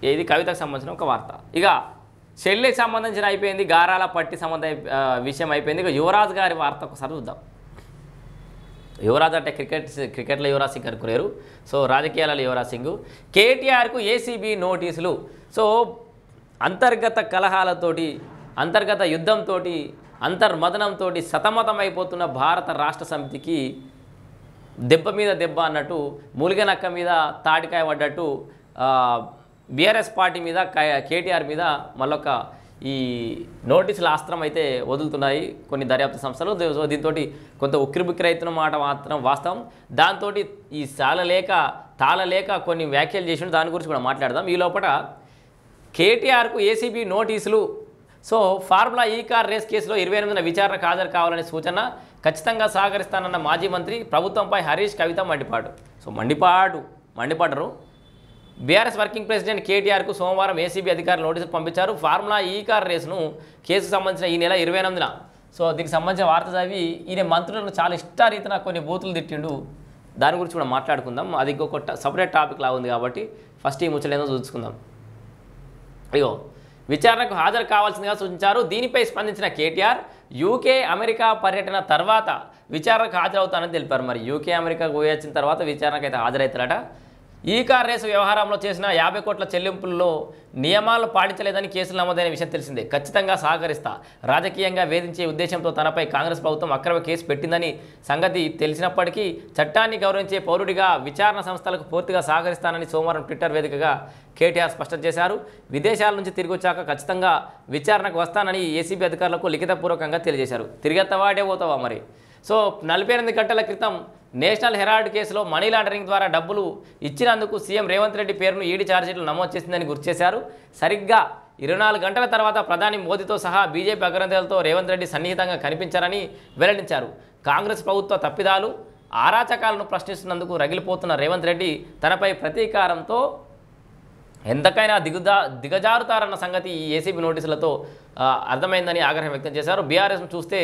ఇది కవితకు సంబంధించిన ఒక వార్త. ఇక చెల్లికి సంబంధించిన అయిపోయింది, గారాల పట్టి విషయం అయిపోయింది. ఇక యువరాజ్ గారి వార్త ఒకసారి చూద్దాం. యువరాజ్ అంటే క్రికెట్లో యువరాజ్ సింగ్ అనుకునేరు. సో రాజకీయాలలో యువరాజ్ సింగ్. కేటీఆర్కు ఏసీబీ నోటీసులు. సో అంతర్గత కలహాలతోటి, అంతర్గత యుద్ధంతో, అంతర్మదనంతో సతమతమైపోతున్న భారత రాష్ట్ర సమితికి దెబ్బ మీద దెబ్బ అన్నట్టు, మూలిగ నక్క మీద తాటికాయ పడ్డట్టు బీఆర్ఎస్ పార్టీ మీద కేటీఆర్ మీద మళ్ళొక ఈ నోటీసుల అస్త్రం అయితే వదులుతున్నాయి కొన్ని దర్యాప్తు సంస్థలు. దీంతో కొంత ఉక్కిరిబుక్కిరైతున్న మాట మాత్రం వాస్తవం. దాంతో ఈ తాళలేక కొన్ని వ్యాఖ్యలు చేసిన దాని గురించి కూడా మాట్లాడదాం. ఈ లోపల కేటీఆర్కు ఏసీబీ నోటీసులు. సో ఫార్ములా ఈ కార్ రేస్ కేసులో 28న విచారణకు హాజరు కావాలనే సూచన, ఖచ్చితంగా సహకరిస్తానన్న మాజీ మంత్రి, ప్రభుత్వంపై హరీష్, కవిత మండిపాటు. సో మండిపాటరు. బీఆర్ఎస్ వర్కింగ్ ప్రెసిడెంట్ కేటీఆర్కు సోమవారం ఏసీబీ అధికారులు నోటీసులు పంపించారు. ఫార్ములా ఈ కార్ రేసును కేసుకు సంబంధించిన ఈ నెల 28న. సో దీనికి సంబంధించిన వార్త చదివి ఈయన మంత్రులను చాలా ఇష్టారీతిన కొన్ని బూతులు తిట్టిండు. దాని గురించి కూడా మాట్లాడుకుందాం. అది ఇంకొక సపరేట్ టాపిక్ లా ఉంది కాబట్టి ఫస్ట్ ఈ ముచ్చలేదో చూసుకుందాం. అయ్యో, విచారణకు హాజరు కావాల్సిందిగా సూచించారు. దీనిపై స్పందించిన కేటీఆర్ యూకే, అమెరికా పర్యటన తర్వాత విచారణకు హాజరవుతానని తెలిపారు. మరి యూకే, అమెరికా పోయి వచ్చిన తర్వాత విచారణకు అయితే హాజరవుతారట. ఈ కార్ రేసు వ్యవహారంలో చేసిన 50 కోట్ల చెల్లింపుల్లో నియమాలు పాటించలేదని కేసులు నమోదైన విషయం తెలిసిందే. ఖచ్చితంగా సహకరిస్తా, రాజకీయంగా వేధించే ఉద్దేశంతో తనపై కాంగ్రెస్ ప్రభుత్వం అక్రమ కేసు పెట్టిందని సంగతి తెలిసినప్పటికీ చట్టాన్ని గౌరవించే పౌరుడిగా విచారణ సంస్థలకు పూర్తిగా సహకరిస్తానని సోమవారం ట్విట్టర్ వేదికగా కేటీఆర్ స్పష్టం చేశారు. విదేశాల నుంచి తిరిగి వచ్చాక ఖచ్చితంగా విచారణకు వస్తానని ఏసీబీ అధికారులకు లిఖితపూర్వకంగా తెలియజేశారు. తిరిగెత్తవాడే పోతావా మరి? సో 48 గంటల క్రితం నేషనల్ హెరాల్డ్ కేసులో మనీ లాండరింగ్ ద్వారా డబ్బులు ఇచ్చినందుకు సీఎం రేవంత్ రెడ్డి పేరును ఈడీ ఛార్జ్షీట్లు నమోదు చేసిందని గుర్తు చేశారు. సరిగ్గా 24 గంటల తర్వాత ప్రధాని మోదీతో సహా బీజేపీ అగ్రనేతలతో రేవంత్ రెడ్డి సన్నిహితంగా కనిపించారని వెల్లడించారు. కాంగ్రెస్ ప్రభుత్వ తప్పిదాలు, అరాచకాలను ప్రశ్నిస్తున్నందుకు రగిలిపోతున్న రేవంత్ రెడ్డి తనపై ప్రతీకారంతో ఎంతకైనా దిగజారుతారన్న సంగతి ఈ ఏసీబీ నోటీసులతో అర్థమైందని ఆగ్రహం వ్యక్తం చేశారు. బీఆర్ఎస్ను చూస్తే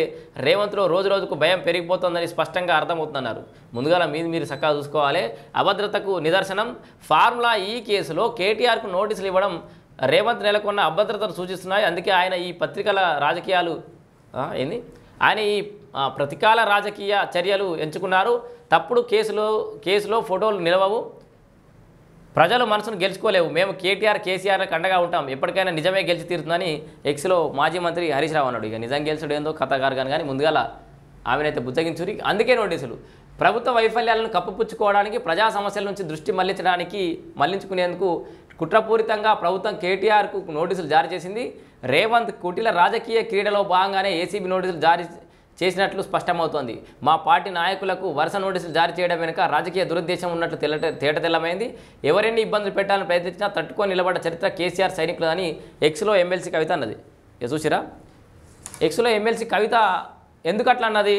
రేవంత్లో రోజు రోజుకు భయం పెరిగిపోతుందని స్పష్టంగా అర్థమవుతుందన్నారు. ముందుగా మీరు చక్కగా చూసుకోవాలి. అభద్రతకు నిదర్శనం ఫార్ములా ఈ కేసులో కేటీఆర్కు నోటీసులు ఇవ్వడం రేవంత్ నెలకొన్న అభద్రతను సూచిస్తున్నాయి. అందుకే ఆయన ఈ ప్రతికాల రాజకీయ చర్యలు ఎంచుకున్నారు. తప్పుడు కేసులో ఫోటోలు నిలవవు, ప్రజలు మనసును గెలుచుకోలేవు, మేము కేటీఆర్, కేసీఆర్లకు అండగా ఉంటాం, ఎప్పటికైనా నిజమే గెలిచి తీరుతుందని ఎక్స్లో మాజీ మంత్రి హరీష్ రావు అన్నాడు. ఇక నిజం గెలిచడం ఏందో కథగారు కానీ ముందుగా ఆమెనైతే బుజ్జగించురి. అందుకే నోటీసులు ప్రభుత్వ వైఫల్యాలను కప్పుపుచ్చుకోవడానికి, ప్రజా సమస్యల నుంచి దృష్టి మళ్లించుకునేందుకు కుట్రపూరితంగా ప్రభుత్వం కేటీఆర్కు నోటీసులు జారీ చేసింది. రేవంత్ కుటిల రాజకీయ క్రీడలో భాగంగానే ఏసీబీ నోటీసులు జారీ చేసినట్లు స్పష్టమవుతోంది. మా పార్టీ నాయకులకు వరుస నోటీసులు జారీ చేయడం వెనుక రాజకీయ దురుద్దేశం ఉన్నట్లు తేటతెల్లమైంది. ఎవరెన్ని ఇబ్బందులు పెట్టాలని ప్రయత్నించినా తట్టుకొని నిలబడ్డ చరిత్ర కేసీఆర్ సైనికులని ఎక్స్లో ఎమ్మెల్సీ కవిత అన్నది. చూసిరా, ఎక్స్లో ఎమ్మెల్సీ కవిత ఎందుకు అట్లా అన్నది?